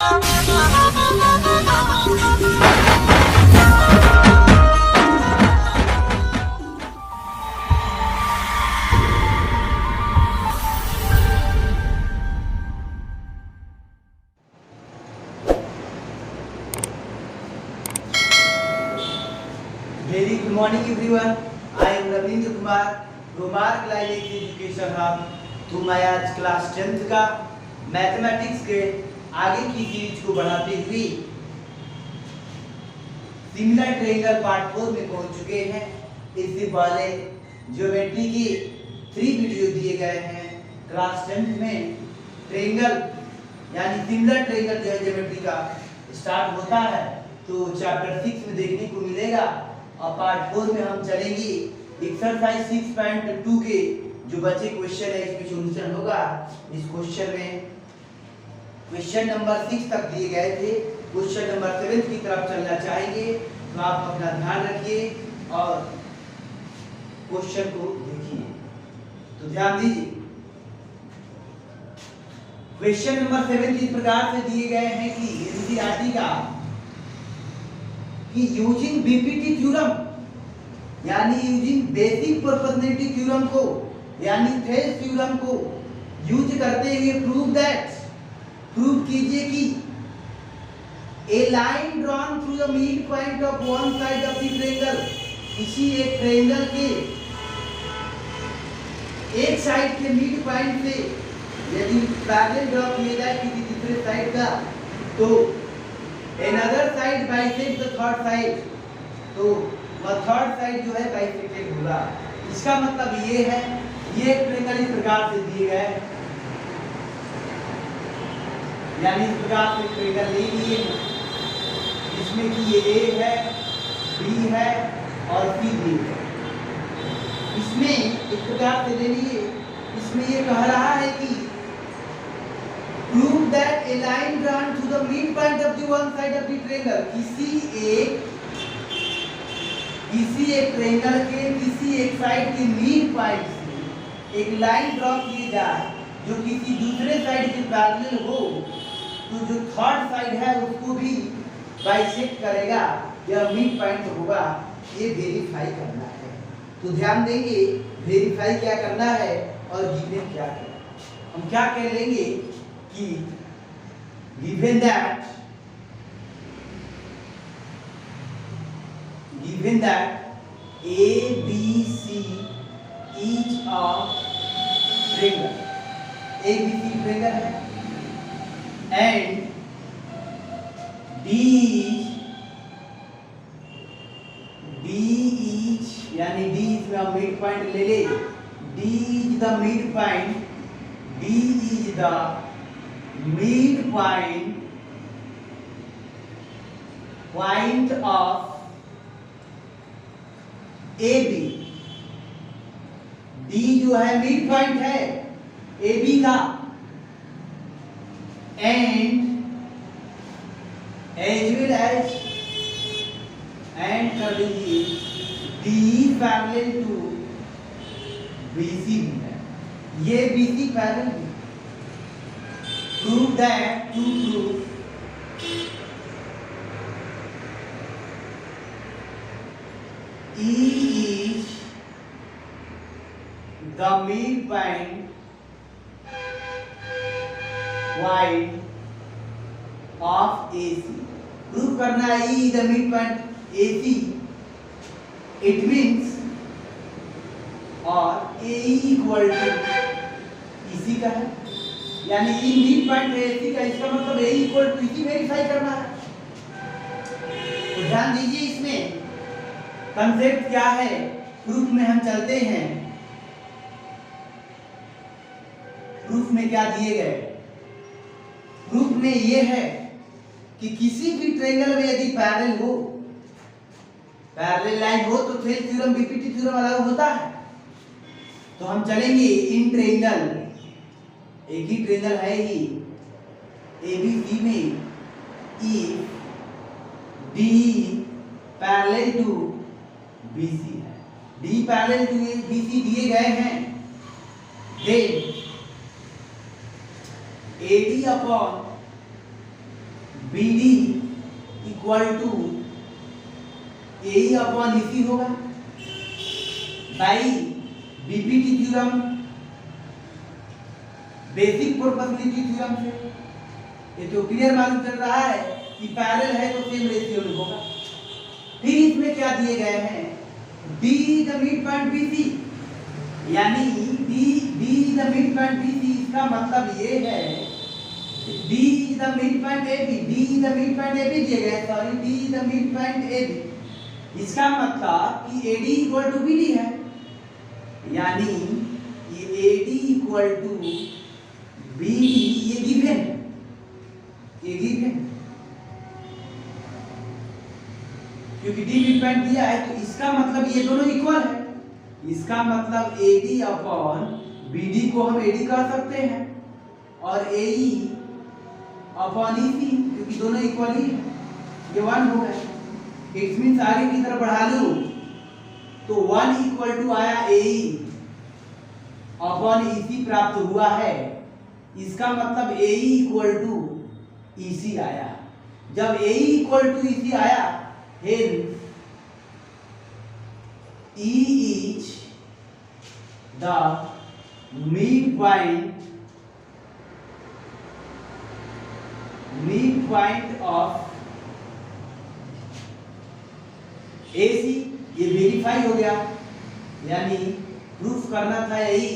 Very good morning everyone. I am Ravindra Kumar, Romark Life Education Hub. तो मैं आज class 10th का mathematics के आगे की सीरीज को बढ़ाते हुए सिमिलर ट्रायंगल पार्ट 4 में पहुंच चुके हैं। इससे पहले ज्योमेट्री के 3 वीडियो दिए गए हैं। क्लास 10th में ट्रायंगल यानी सिमिलर ट्रायंगल जो है ज्योमेट्री का स्टार्ट होता है, तो चैप्टर 6 में देखने को मिलेगा। और पार्ट 4 में हम चलेंगे एक्सरसाइज 6.2 के जो बचे क्वेश्चन है इसमें सॉल्यूशन होगा। इस क्वेश्चन में क्वेश्चन नंबर 6 तक दिए गए थे। क्वेश्चन नंबर 7 की तरफ चलना चाहेंगे, तो आप अपना ध्यान रखिए और क्वेश्चन को देखिए। तो ध्यान दीजिए, क्वेश्चन नंबर 7 इस प्रकार से दिए गए हैं कि एनसीईआरटी का कि यूजिंग बीपीटी थ्योरम यानी यूजिंग बेसिक प्रोपोर्शनैलिटी थ्योरम को यानी थेल्स थ्योरम को यूज करते हुए प्रूव कीजिए कि a line drawn through the mid point of one side of the triangle, किसी एक ट्रायंगल के एक साइड के मिड पॉइंट से यदि पैरेलल ड्रॉ किया जाए किसी दूसरे साइड का, तो another side bisect the third side, तो वह थर्ड साइड जो है बाइसेक्टेड होगा। इसका मतलब ये है, ये एक ट्रायंगल इस प्रकार से दिए गए, यानी इस प्रकार से ट्रायंगल ले लिए जिसमें कि ये ए है, बी है और सी दी है। इसमें इस प्रकार से ले लिए, इसमें ये कह रहा है कि prove that a line drawn to the midpoint of the one side of the triangle, किसी एक ट्रायंगल के किसी एक साइड के मिड पॉइंट से एक लाइन ड्रॉ की जाए जो किसी दूसरे साइड के पैरेलल हो, तो जो थर्ड साइड है उसको भी बाइसेक्ट करेगा, यह मिड पॉइंट होगा। ये वेरीफाई करना है। तो ध्यान देंगे, वेरीफाई क्या करना है और गिवन क्या करना है। हम क्या कह लेंगे कि given that A, B, C each of triangle, A, B, C triangle है and D each यानी D इसमें हम मिड पॉइंट ले ले, D is the mid point, D is the point of AB, D जो है मिड पॉइंट है AB का, and as well as and कर लीजिए D पैरेलल टू BC भी है, ये BC पैरेलल भी। Prove that to prove E is the midpoint of AC। Prove करना है E is the midpoint AC, it means और AE equal to इसी का है, यानी ई मिड पॉइंट एसी का, इसका मतलब ए इक्वल टू इसी वेरीफाई करना है। तो ध्यान दीजिए, इसमें कंसेप्ट क्या है। प्रूफ में हम चलते हैं, प्रूफ में क्या दिए गए। प्रूफ में ये है कि किसी भी ट्रायंगल में यदि पैरेलल हो, पैरेलल लाइन हो, तो थेल्स थ्योरम बीपीटी थ्योरम अलग होता है। तो हम चलेंगे इन ट्रायंगल, एक ही ट्रायंगल है ही ABC में, E D parallel to BC है, D पैरेलल टू BC दिए गए हैं, then AD upon B D equal to A upon E C होगा by BPT theorem, basic proportionality theorem से। ये तो क्लियर मालूम चल रहा है कि पैरेलल है तो सेम रेशियो में होगा। फिर इसमें क्या दिए गए हैं, D the mid point BC, यानी D the mid point BC, इसका मतलब ये है D the mid point AB, D the mid point AB दिए गए, sorry D the mid point AB, इसका मतलब कि AD इक्वल टू BD है, यानी ये AD इक्वल टू BD, ये गिवन है, ये गिवन, क्योंकि D मिड पॉइंट दिया है तो इसका मतलब ये दोनों इक्वल है, इसका मतलब AD अपॉन BD को हम AD कह सकते हैं और AE अपॉन EC, क्योंकि दोनों इक्वल ही है, ये 1 हो गया। इट मींस आगे की तरफ बढ़ा लूं तो 1 इक्वल टू आया AE अपॉन EC प्राप्त हुआ है, इसका मतलब AE इक्वल टू EC आया। जब AE इक्वल टू EC आया, hence E is the midpoint of AC, ये वेरीफाई हो गया, यानी प्रूफ करना था यही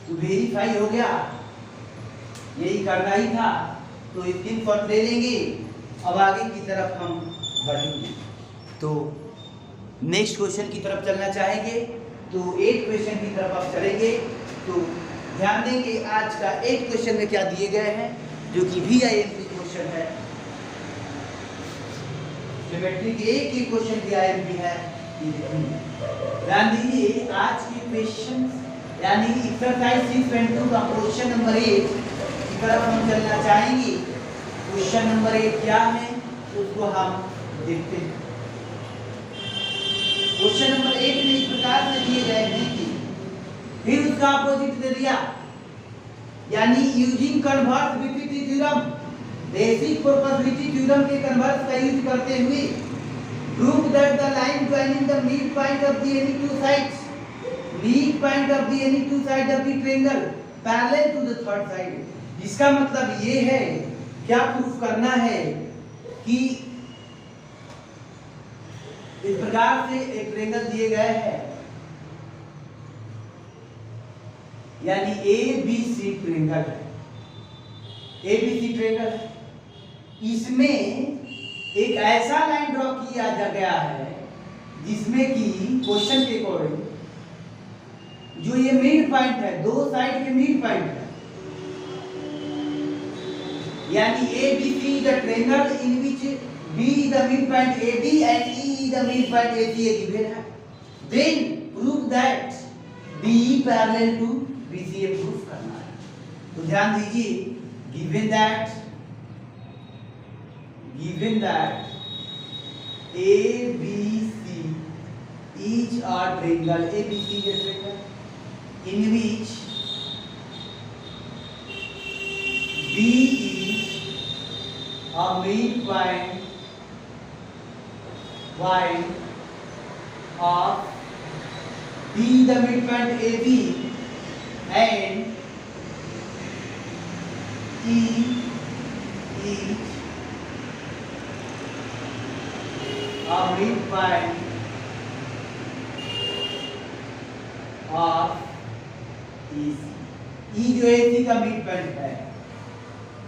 तो वेरीफाई हो गया, यही करना ही था, तो स्क्रीनशॉट ले लेंगे। अब आगे की तरफ हम बढ़ेंगे, तो नेक्स्ट क्वेश्चन की तरफ चलना चाहेंगे, तो 8 क्वेश्चन की तरफ आप चलेंगे। तो ध्यान देंगे आज का 8 क्वेश्चन में क्या दिए गए हैं, जो कि VIMP क्वेश्चन है, ज्योमेट्री के एक ही क्वेश्चन VIMP है। ध्यान दीजिए आज के क्वेश्चन यानी एक्सरसाइज 6.2 का क्वेश्चन नंबर 8 की तरफ हम चलना चाहेंगे। क्वेश्चन नंबर 8 क्या है उसको हम देखते हैं। क्वेश्चन नंबर 8 में इस प्रकार से दिए गए हैं कि फिर उसका अपोजिट दे दिया, यानी using converse BPT theorem, basic proportionality theorem के कन्वर्स का यूज करते हुए prove that the line joining the mid point of the any two sides, mid point of the any two side of the triangle parallel to the third side. इसका मतलब ये है, क्या proof करना है कि इस प्रकार से एक ट्रायंगल दिए गए हैं, यानी ABC ट्रायंगल है, ABC ट्रायंगल है, इसमें एक ऐसा लाइन ड्रॉ किया गया है जिसमें कि क्वेश्चन के अकॉर्डिंग जो ये मिड पॉइंट है, दो साइड के मिड पॉइंट है, यानी ABC the triangle in which B the midpoint AB and E the midpoint AC है given है, then prove that BE parallel to BC proof करना है। तो ध्यान दीजिए, given that ABC is a triangle, ABC is a triangle in which B is a midpoint of D the midpoint AB and E is a midpoint of EC, E जो AC का midpoint है,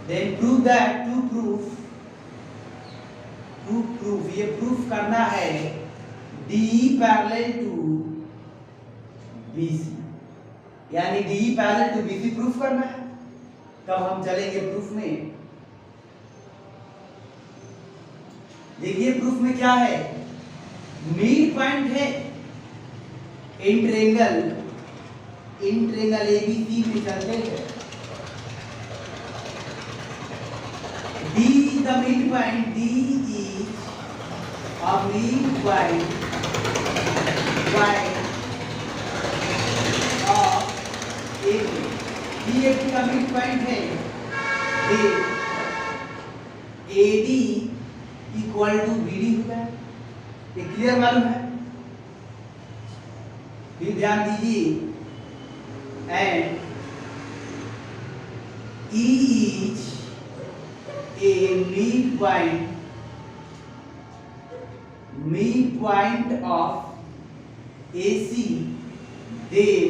then prove that, to prove ये proof करना है DE parallel to BC, यानी DE parallel to BC proof करना है। तब हम चलेंगे प्रूफ में। देखिए प्रूफ में क्या है, मिड पॉइंट है इन ट्रायंगल ABC में चलते हैं, D the midpoint, D is a midpoint of AB, D का midpoint है, AD इक्वल टू BD होता है। ये क्लियर मालूम है? फिर ध्यान दीजिए, and E is a midpoint of AC, then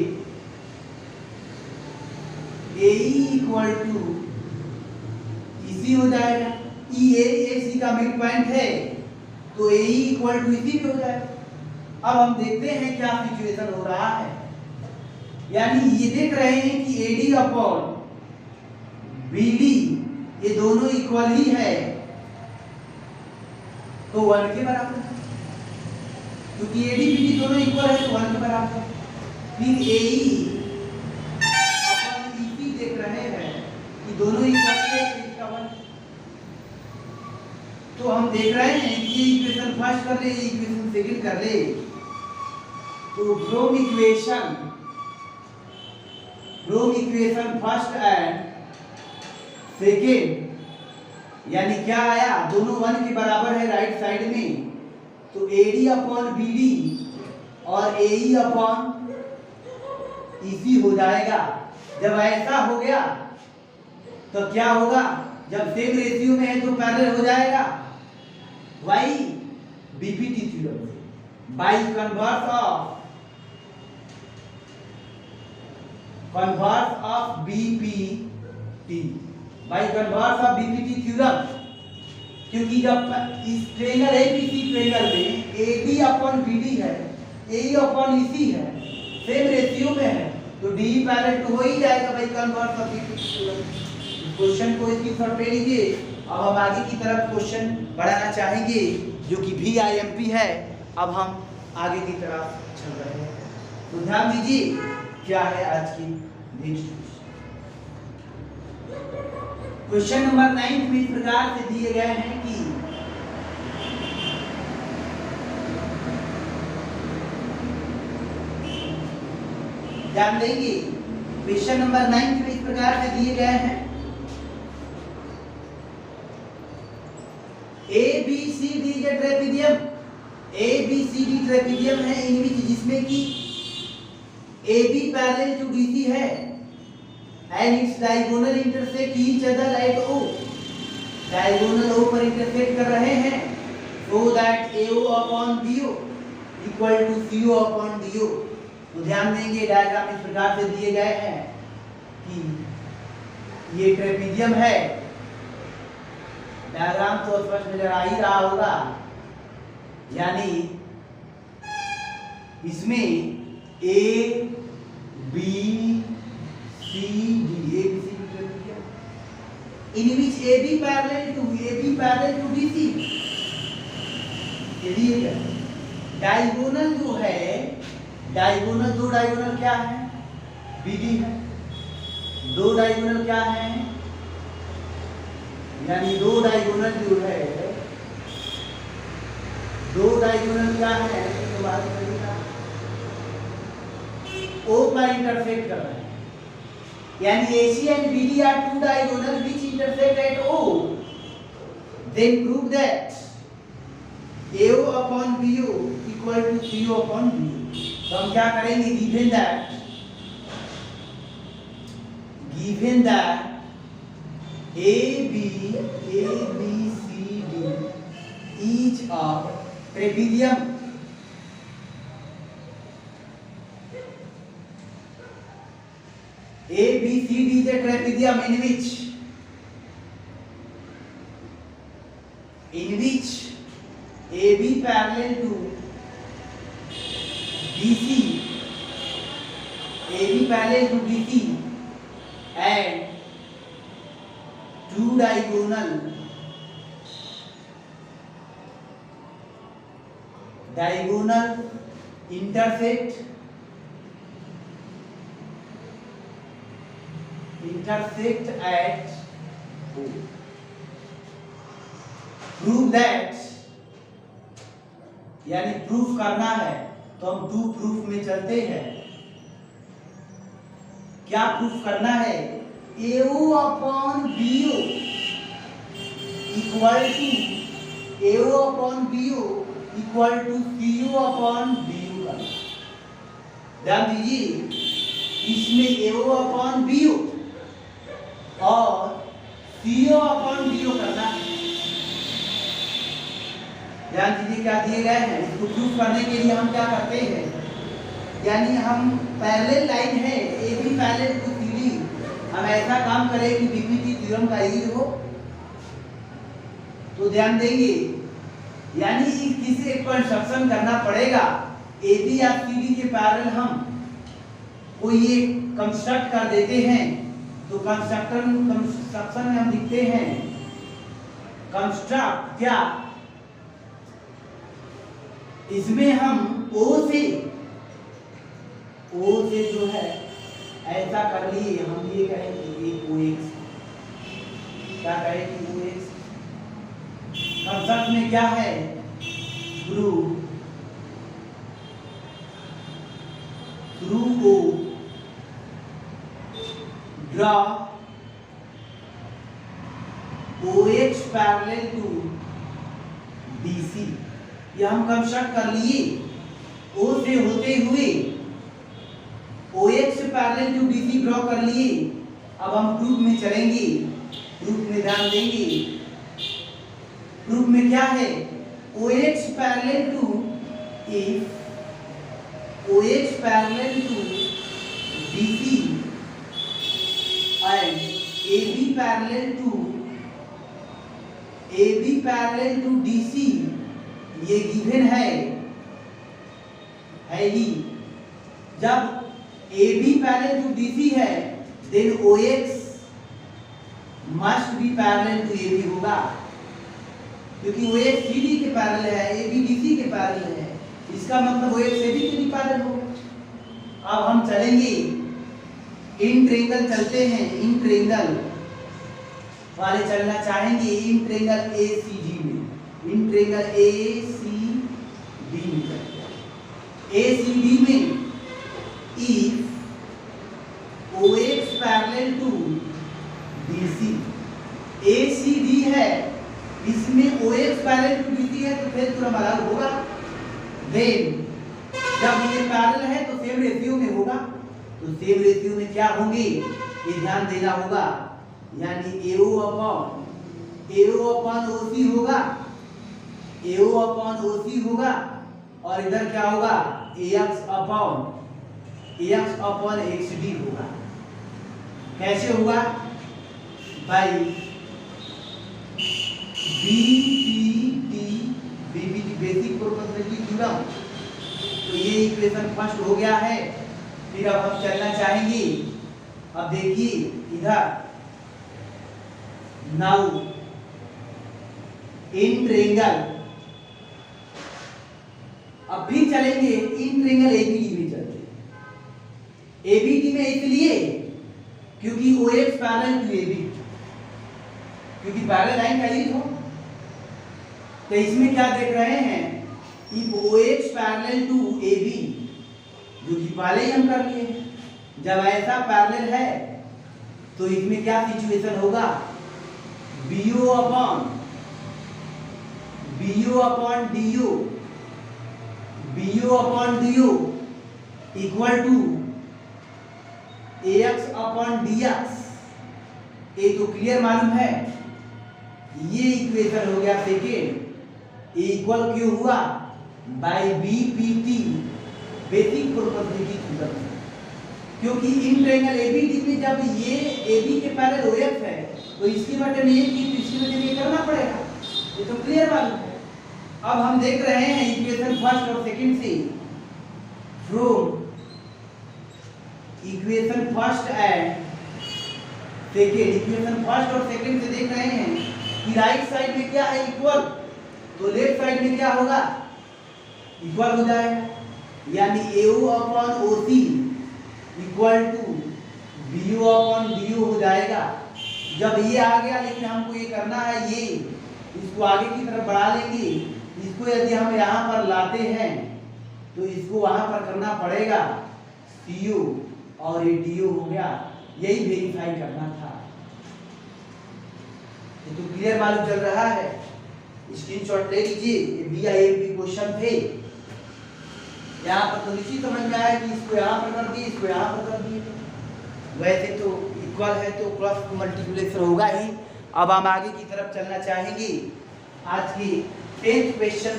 AE equal to EC हो जाएगा। AC का मिड पॉइंट है तो AE इक्वल टू EC भी हो जाएगा। अब हम देखते हैं क्या सिचुएशन हो रहा है, यानी ये देख रहे हैं कि AD अपॉन BD ये दोनों इक्वल ही है, तो 1 के बराबर है, क्योंकि AD BD दोनों इक्वल है तो 1 के बराबर है। फिर AE अपन EP देख रहे हैं कि दोनों इक्वल है तो इसका 1, तो हम देख रहे हैं कि ये इक्वेशन फर्स्ट कर ले, ये इक्वेशन सेकंड कर ले, तो from equation first and second, यानी क्या आया, दोनों 1 के बराबर है राइट साइड में, तो AD अपॉन BD और AE अपॉन EC हो जाएगा। जब ऐसा हो गया तो क्या होगा, जब सेम रेशियो में है तो पैरेलल हो जाएगा। वाई BPT थ्योरम से, by converse of BPT, by converse of BPT theorem, क्योंकि जब इस ट्रायंगल ABC ट्रायंगल में AD अपॉन BD है, AE अपॉन EC है, सेम रेशियो में है, तो DE पैरेलल टू हो ही जाएगा by converse of BPT theorem. Question को इसकी तरफ ले लीजिए। अब हम आगे की तरफ क्वेश्चन बढ़ाना चाहेंगे जो कि VIMP है। अब हम आगे की तरफ चल रहे हैं, तो ध्यान दीजिए क्या है आज की नेक्स्ट क्वेश्चन नंबर 9 में इस प्रकार से दिए गए हैं कि ध्यान देंगे, क्वेश्चन नंबर 9 में इस प्रकार से दिए गए हैं ABCD ट्रेपेजियम, ABCD ट्रेपेजियम है इन विच जिसमें कि AB पैरेलल टू DC है and its diagonal intersect each other at O, diagonal O पर इंटरसेक्ट कर रहे हैं, so that AO upon BO equal to CO upon DO। तो ध्यान देंगे डायग्राम इस प्रकार से दिए गए हैं कि ये ट्रेपेजियम है, डायग्राम तो स्पष्ट नजर आ ही रहा होगा, यानी इसमें A B C D trapezium in which AB parallel to BC, diagonal जो है, डायगोनल दो डायगोनल क्या है, BD है, दो डायगोनल क्या है, यानी दो डायगोनल जो है, दो डायगोनल क्या है, तो बात करेगा O पर इंटरसेक्ट कर रहे हैं, यानी AC and BD are two diagonal which intersect at O, then prove that AO upon BO equal to CO upon BO। तो हम क्या करेंगे, given that AB C D each of trapezium ABCD is a trapezium in which AB parallel to DC, AB parallel to DC and two diagonal intersect at O। Prove that, यानी proof करना है, तो हम to proof में चलते हैं। क्या proof करना है, AO upon BO equal to AO upon BO equal to CO upon BU करना। ध्यान दीजिए, इसमें AO अपॉन BO और CO अपॉन BO करना। ध्यान दीजिए क्या दिए गए हैं, इसको प्रूफ करने के लिए हम क्या करते हैं, यानी हम पैरेलल लाइन है AB पैरेलल टू CD, हम ऐसा काम करें कि बीपीटी थ्योरम का यूज हो। तो ध्यान देंगे, यानी किसी एक कंस्ट्रक्शन करना पड़ेगा AB या CD के पैरेलल हम कोई एक कंस्ट्रक्ट कर देते हैं। तो कंस्ट्रक्शन में हम लिखते हैं कंस्ट्रक्ट क्या, इसमें हम O से जो है ऐसा कर लिए, हम ये कहें कि OX, क्या कहें कि OX कंसेप्ट में क्या है, through O draw OX parallel to DC। यह हम कंस्ट्रक्ट कर लिए, O से होते हुए OX parallel to DC draw कर लिए। अब हम प्रूफ में चलेंगे, प्रूफ में ध्यान देंगे। प्रूफ में क्या है, OX parallel to, if OX parallel to DC and AB parallel to DC, ये गिवन है ही। जब AB पैरेलल टू DC है, then OX must be parallel to AB होगा, क्योंकि OX CD के पैरेलल है, AB DC के पैरेलल है, इसका मतलब OX AB के भी पैरेलल होगा। अब हम चलेंगे इन ट्रायंगल, चलते हैं इन ट्रायंगल वाले चलना चाहेंगे, इन ट्रायंगल ACD में, इन ट्रायंगल ACD में चलते हैं। ACD में if OX parallel to DC, ACD है, इसमें OX पैरेलल टू DC है, तो फिर थोड़ा अलग होगा। देन जब ये पैरेलल है तो सेम रेशियो में होगा, तो सेम रेशियो में क्या होंगे ये ध्यान देना होगा, यानी AO अपॉन OC होगा, AO अपॉन OC होगा, और इधर क्या होगा AX अपॉन XD होगा। कैसे होगा, by BPT basic proportionality theorem. तो ये इक्वेशन फर्स्ट हो गया है। फिर अब हम चलना चाहेंगे, अब देखिए इधर, नाउ इन ट्रायंगल, अब भी चलेंगे इन ट्रायंगल ABD में चलते हैं। ABD में इसलिए क्योंकि OX पैरेलल टू AB, क्योंकि पैरेलल लाइन का यूज हो। तो इसमें क्या देख रहे हैं कि OX पैरेलल टू AB, जो कि पहले ही हम कर लिए, जब ऐसा पैरेलल है तो इसमें क्या सिचुएशन होगा, BO upon DO equal to AX upon DX। ये तो क्लियर मालूम है, ये इक्वेशन हो गया सेकेंड। इक्वल क्यों हुआ, by BPT basic proportionality theorem, क्योंकि इन ट्रायंगल ABD में जब ये AB के पैरेलल OX है, तो इसकी वजह में ये चीज, इसकी वजह में ये करना पड़ेगा, ये तो क्लियर मालूम है। अब हम देख रहे हैं इक्वेशन फर्स्ट और सेकंड से, from equation first and second, equation first और सेकंड से देख रहे हैं कि राइट साइड में क्या है इक्वल, तो लेफ्ट साइड में क्या होगा इक्वल हो जाएगा, यानी AO upon OC equal to BO upon DO हो जाएगा। जब ये आ गया, लेकिन हमको ये करना है, ये इसको आगे की तरफ बढ़ा लेंगे। इसको यदि हम यहाँ पर लाते हैं तो इसको वहां पर करना पड़ेगा CO, और ये DO हो गया, यही वेरीफाई करना था। ये तो क्लियर मालूम चल रहा है। स्क्रीनशॉट ले लीजिए, ये BIMP क्वेश्चन थे। यहाँ पर तो निश्चित समझ में आया कि इसको यहाँ पर कर दिए, इसको यहाँ पर कर दिए। वैसे तो इक्वल है तो क्रॉस मल्टीप्लिकेशन होगा ही। अब हम आगे की तरफ चलना चाहेंगे। आज की 10th क्वेश्चन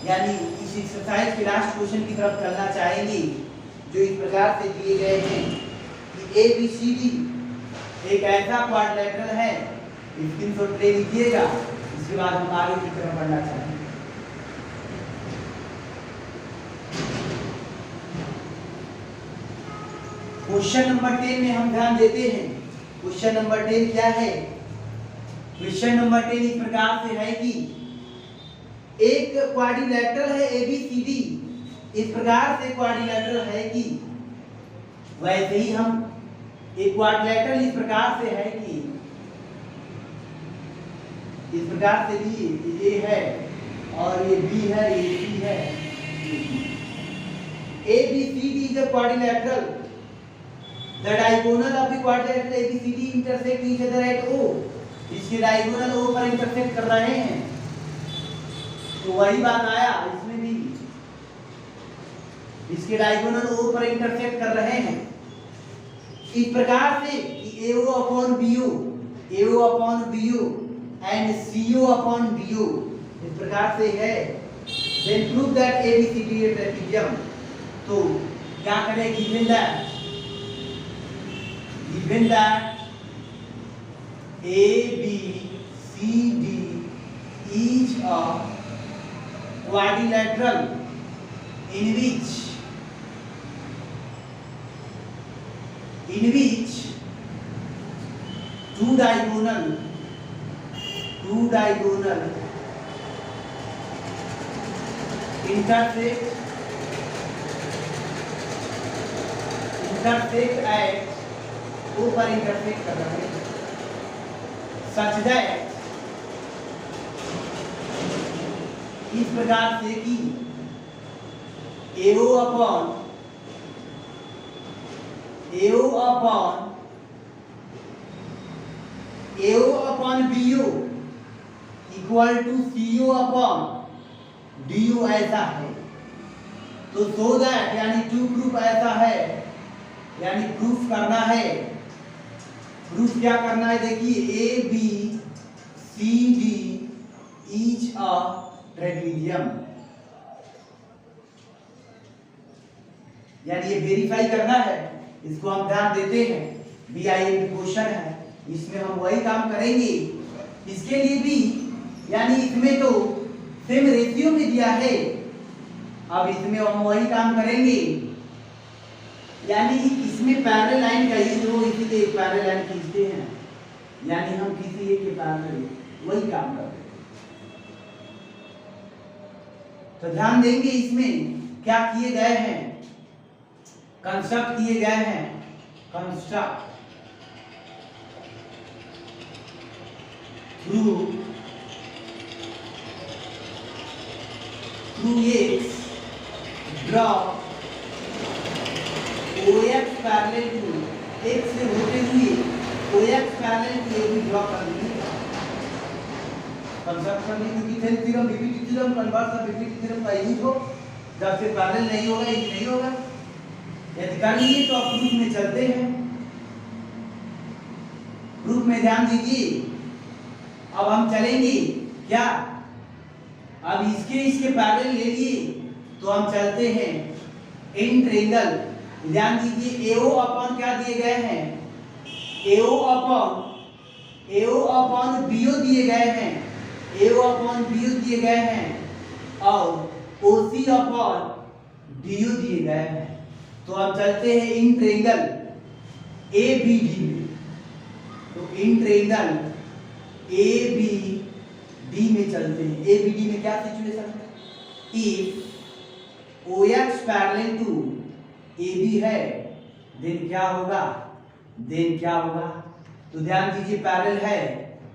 यानी इस एक्सरसाइज के लास्ट क्वेश्चन की तरफ चलना चाहेंगे, जो इस प्रकार से दिए गए हैं कि ABCD एक ऐसा क्वाड्रिलेटरल है। स्क्रीनशॉट ले लीजिएगा, इसके बाद हम आगे की तरफ बढ़ना चाहेंगे। क्वेश्चन नंबर 10 में हम ध्यान देते हैं। क्वेश्चन नंबर 10 क्या है? क्वेश्चन नंबर 10 इस प्रकार से है कि एक क्वाड्रिलेटरल है ABCD। इस प्रकार से क्वाड्रिलेटरल है कि वैसे ही हम एक क्वाड्रिलेटरल इस प्रकार से है कि इस प्रकार से ये A है और ये B है, ये C है। ABCD is a quadrilateral. The diagonal of the quadrilateral ABCD intersect each other at O. इसके डायगोनल O पर इंटरसेक्ट कर रहे हैं। तो वही बात आया इसमें भी, इसके डायगोनल O पर इंटरसेक्ट कर रहे हैं। इस प्रकार से कि AO upon BO, AO upon BO and CO upon BO इस प्रकार से है। Then prove that ABCD is trapezium. तो क्या करें? given that ABCD is a quadrilateral in which two diagonal intersect at O पर इंटरसेक्ट कर रहे हैं, such that इस प्रकार से कि AO upon BO equal to CO upon DO ऐसा है। तो सो दैट यानी टू प्रूफ ऐसा है, यानी प्रूफ करना है। प्रूफ क्या करना है? देखिए ABCD इज अ ट्रेपेजियम, यानी ये वेरीफाई करना है। इसको हम ध्यान देते हैं, BIMP क्वेश्चन है, इसमें हम वही काम करेंगे। इसके लिए भी यानी इसमें तो सेम रेशियो में दिया है, अब इसमें हम वही काम करेंगे। यानी इसमें पैरेलल लाइन का यूज हो, इसीलिए पैरेलल लाइन खींचते हैं, यानी हम किसी एक के पैरेलल वही काम करते हैं। तो ध्यान देंगे इसमें क्या किए गए हैं, कंस्ट्रक्ट किए गए हैं। Construct through X draw OX parallel to X से होते हुए OX parallel to AB draw कर लीजिए। कंस्ट्रक्ट कर लीजिए क्योंकि then theorem BPT theorem converse of BPT theorem का यूज हो, जब से पैरेलल नहीं होगा, ये नहीं होगा। यदि कर लिए तो आप प्रूफ में चलते हैं। प्रूफ में ध्यान दीजिए। अब हम चलेंगे क्या, अब इसके पैरेलल ले लिए तो हम चलते हैं इन ट्रायंगल। ध्यान दीजिए AO अपॉन क्या दिए गए हैं, AO अपॉन BO दिए गए हैं, AO अपॉन BO दिए गए हैं और OC अपॉन DO दिए गए हैं। तो हम चलते हैं इन ट्रायंगल ABD में। तो इन ट्रायंगल ABD में चलते हैं। ABD में क्या सिचुएशन है, if OX parallel to AB है देन क्या होगा, तो ध्यान दीजिए पैरेलल है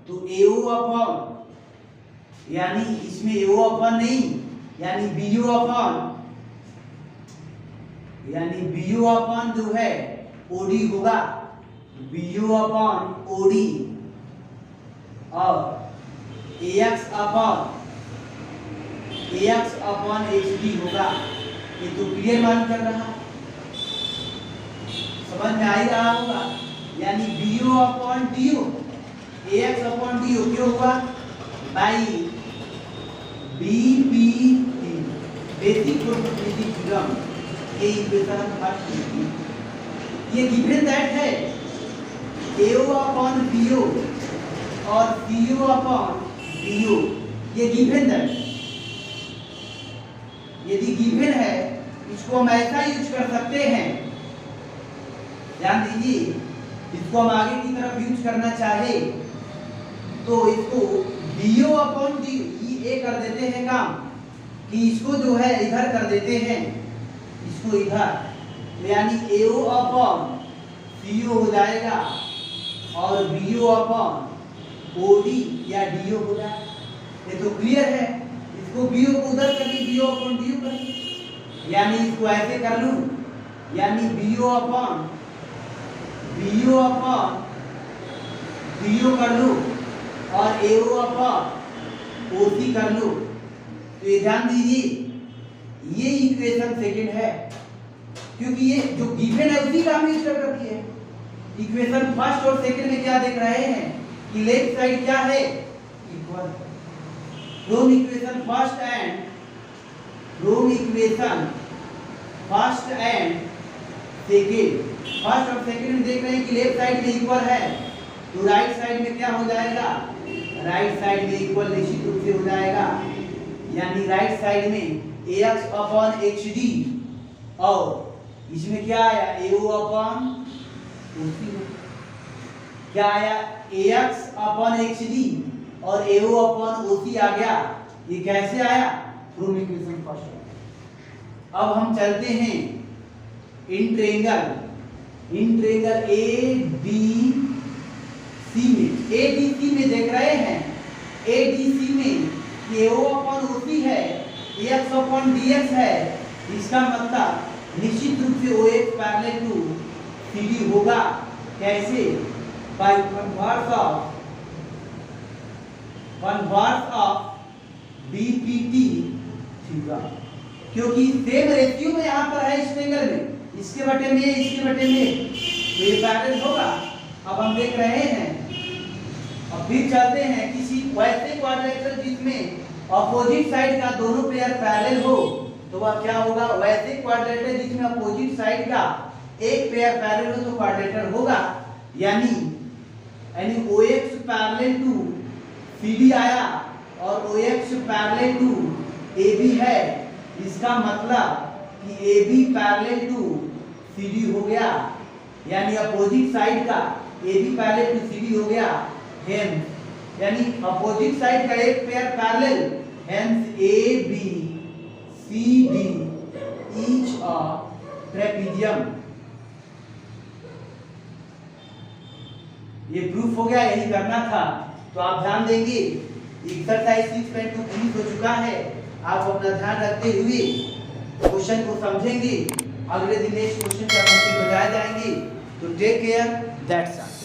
तो AO अपॉन, यानी इसमें AO अपॉन नहीं, यानी BO अपॉन जो है OD होगा, BO अपॉन OD और ax अपॉन hd होगा। ये तो क्लियर मालूम चल रहा, समझ में आ ही रहा होगा। यानी du upon du, ax upon du क्यों हुआ, by bpt basic probability theorem, ये इक्वेशन फर्स्ट। ये गिवन दैट है AO अपॉन BO और CO अपॉन BO, ये गिवन दैट। यदि गिवन है इसको हम ऐसा यूज कर सकते हैं, ध्यान दीजिए, इसको हम आगे की तरफ यूज करना चाहे तो इसको BO अपॉन DO ये कर देते हैं काम कि इसको जो है इधर कर देते हैं, इसको इधर, तो यानी AO अपॉन CO हो जाएगा और BO अपॉन OD या DO हो जाएगा। ये तो क्लियर है। इसको BO को उधर करके BO अपॉन DO करेंगे, यानी इसको ऐसे कर लूं, यानी BO अपॉन DO कर लूं और AO अपॉन OC कर लूं। तो ये ध्यान दीजिए, ये इक्वेशन सेकंड है, क्योंकि ये जो गिवन है उसी का हम यूज कर रही है। इक्वेशन फर्स्ट और सेकंड में क्या देख रहे हैं कि लेफ्ट साइड क्या है, equal. From equation first and second, first और सेकंड में देख रहे हैं कि लेफ्ट साइड में इक्वल है, तो राइट साइड में क्या हो जाएगा, राइट साइड में इक्वल निश्चित रूप से हो जाएगा। यानी राइट साइड में ax अपॉन hd और इसमें क्या आया AO अपॉन OC, क्या आया ax अपॉन hd और AO अपॉन OC आ गया। ये कैसे आया, फ्रॉम इक्वेशन फर्स्ट। अब हम चलते हैं इन ट्रायंगल ADC में देख रहे हैं, ADC में AO अपॉन OC है, AX अपॉन DX है, इसका मतलब निश्चित रूप से OX पैरेलल टू CD होगा। कैसे, by converse of BPT theta, क्योंकि सेम रेशियो में यहाँ पर है इस ट्रायंगल में, इसके बटे में इसके बटे में, तो ये पैरेलल होगा। अब हम देख रहे हैं, अब फिर चलते हैं किसी वैसे क्वाड्रिलेटरल जिसमें अपोजिट साइड का दोनों पेयर पैरेलल हो, तो वह क्या होगा, वैसे क्वाड्रिलेटरल जिसमें अपोजिट साइड का एक पेयर पैरेलल हो तो क्वाड्रिलेटर होगा। यानी OX पैरेलल टू CD आया और OX पैरेलल टू AB है, इसका मतलब कि AB पैरेलल टू CD हो गया, यानी अपोजिट साइड का AB पैरेलल टू CD हो गया। हेंस यानी अपोजिट साइड का एक pair parallel, hence AB CD each a trapezium. ये प्रूफ हो गया, यही करना था। तो आप ध्यान देंगे, एक्सरसाइज 6.2 फिनिश हो चुका है। आप अपना ध्यान रखते हुए क्वेश्चन को समझेंगे, अगले दिन नेक्स्ट क्वेश्चन का हम बताए जाएंगे। तो टेक केयर, दैट्स ऑल।